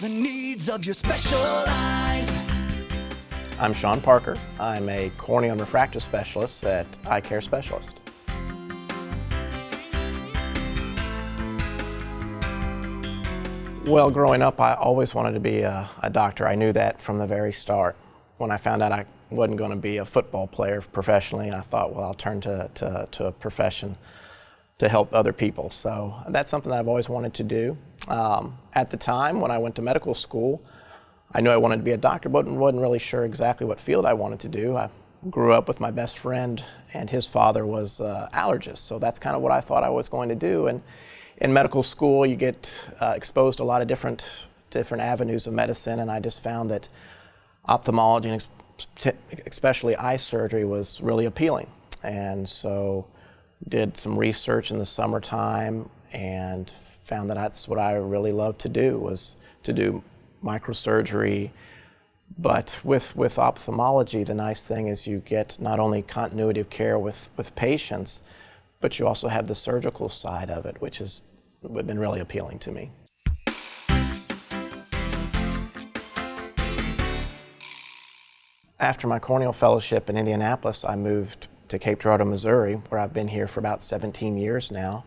the needs of your special eyes. I'm Sean Parker. I'm a corneal and refractive specialist at Eye Care Specialist. Well, growing up, I always wanted to be a doctor. I knew that from the very start. When I found out I wasn't going to be a football player professionally, I thought, well, I'll turn to a profession to help other people. So that's something that I've always wanted to do. At the time, when I went to medical school, I knew I wanted to be a doctor, but wasn't really sure exactly what field I wanted to do. I grew up with my best friend, and his father was an allergist, so that's kind of what I thought I was going to do. And in medical school, you get exposed to a lot of different avenues of medicine, and I just found that ophthalmology, and especially eye surgery, was really appealing. And so did some research in the summertime and found that that's what I really loved to do, was to do microsurgery. But with ophthalmology, the nice thing is you get not only continuity of care with patients, but you also have the surgical side of it, which has been really appealing to me. After my corneal fellowship in Indianapolis, I moved to Cape Girardeau, Missouri, where I've been here for about 17 years now.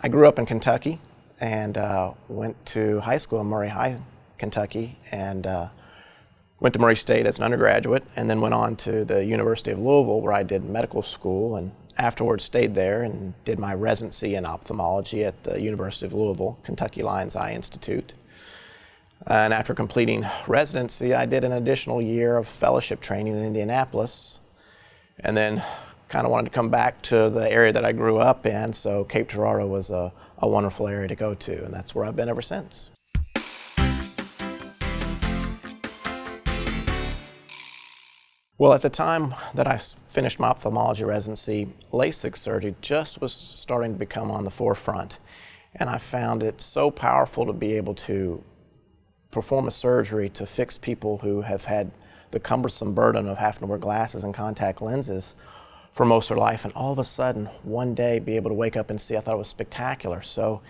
I grew up in Kentucky and went to high school in Murray High, Kentucky, and went to Murray State as an undergraduate, and then went on to the University of Louisville, where I did medical school, and afterwards stayed there and did my residency in ophthalmology at the University of Louisville, Kentucky Lions Eye Institute. And after completing residency, I did an additional year of fellowship training in Indianapolis, and then kind of wanted to come back to the area that I grew up in, so Cape Girardeau was a wonderful area to go to, and that's where I've been ever since. Well, at the time that I finished my ophthalmology residency, LASIK surgery just was starting to become on the forefront. And I found it so powerful to be able to perform a surgery to fix people who have had the cumbersome burden of having to wear glasses and contact lenses for most of their life. And all of a sudden, one day, be able to wake up and see, I thought it was spectacular. So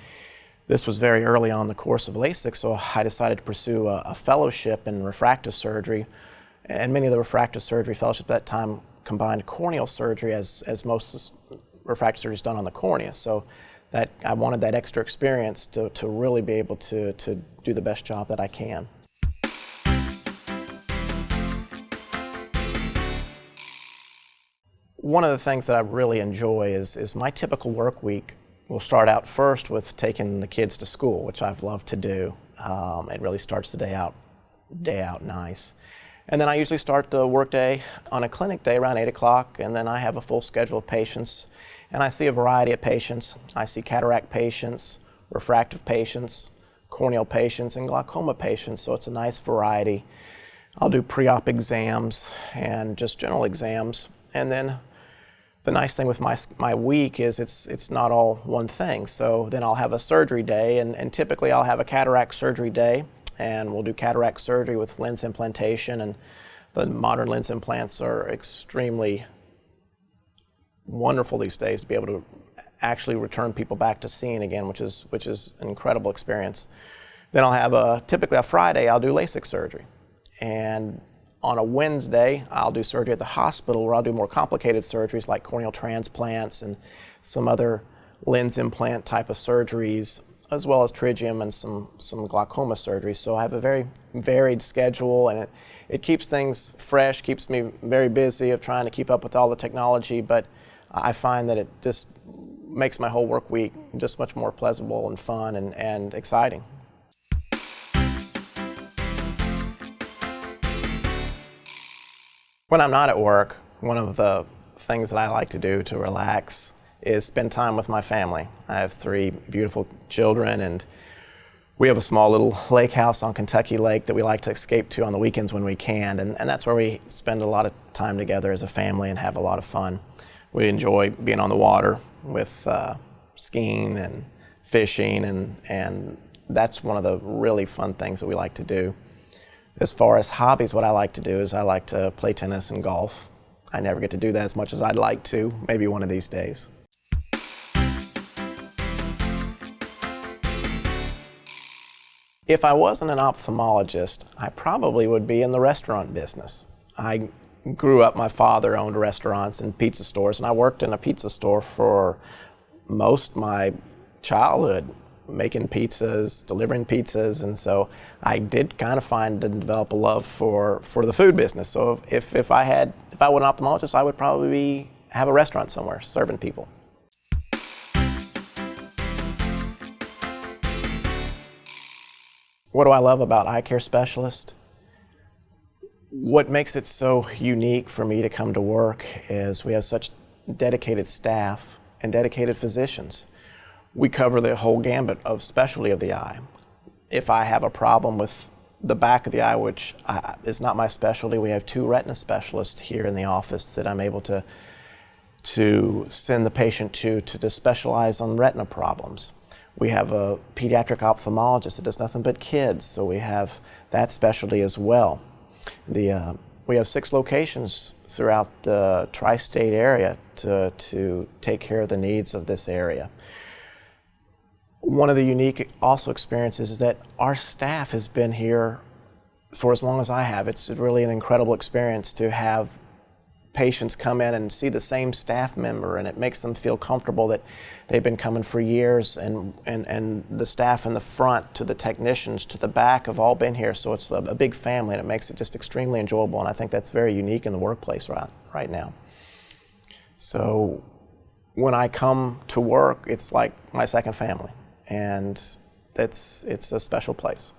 this was very early on in the course of LASIK, so I decided to pursue a fellowship in refractive surgery. And many of the refractive surgery fellowships at that time combined corneal surgery as most refractive surgery is done on the cornea. So that I wanted that extra experience to really be able to do the best job that I can. One of the things that I really enjoy is my typical work week will start out first with taking the kids to school, which I've loved to do. It really starts the day out nice. And then I usually start the workday on a clinic day around 8 o'clock, and then I have a full schedule of patients. And I see a variety of patients. I see cataract patients, refractive patients, corneal patients, and glaucoma patients, so it's a nice variety. I'll do pre-op exams and just general exams. And then the nice thing with my week is it's not all one thing. So then I'll have a surgery day, and typically I'll have a cataract surgery day, and we'll do cataract surgery with lens implantation, and the modern lens implants are extremely wonderful these days to be able to actually return people back to seeing again, which is an incredible experience. Then I'll have typically a Friday I'll do LASIK surgery, and on a Wednesday I'll do surgery at the hospital, where I'll do more complicated surgeries like corneal transplants and some other lens implant type of surgeries, as well as pterygium and some glaucoma surgeries. So I have a very varied schedule, and it keeps things fresh, keeps me very busy of trying to keep up with all the technology, but I find that it just makes my whole work week just much more pleasurable and fun and exciting. When I'm not at work, one of the things that I like to do to relax is spend time with my family. I have 3 beautiful children, and we have a small little lake house on Kentucky Lake that we like to escape to on the weekends when we can, and that's where we spend a lot of time together as a family and have a lot of fun. We enjoy being on the water with skiing and fishing, and that's one of the really fun things that we like to do. As far as hobbies, what I like to do is I like to play tennis and golf. I never get to do that as much as I'd like to, maybe one of these days. If I wasn't an ophthalmologist, I probably would be in the restaurant business. I grew up, my father owned restaurants and pizza stores, and I worked in a pizza store for most my childhood, making pizzas, delivering pizzas, and so I did kind of find and develop a love for the food business. So if I wasn't an ophthalmologist, I would probably have a restaurant somewhere serving people. What do I love about eye care specialists? What makes it so unique for me to come to work is we have such dedicated staff and dedicated physicians. We cover the whole gambit of specialty of the eye. If I have a problem with the back of the eye, which is not my specialty, we have 2 retina specialists here in the office that I'm able to send the patient to specialize on retina problems. We have a pediatric ophthalmologist that does nothing but kids, so we have that specialty as well. We have 6 locations throughout the tri-state area to take care of the needs of this area. One of the unique also experiences is that our staff has been here for as long as I have. It's really an incredible experience to have patients come in and see the same staff member, and it makes them feel comfortable that they've been coming for years, and the staff in the front to the technicians to the back have all been here, so it's a big family, and it makes it just extremely enjoyable, and I think that's very unique in the workplace right now. So when I come to work, it's like my second family, and it's a special place.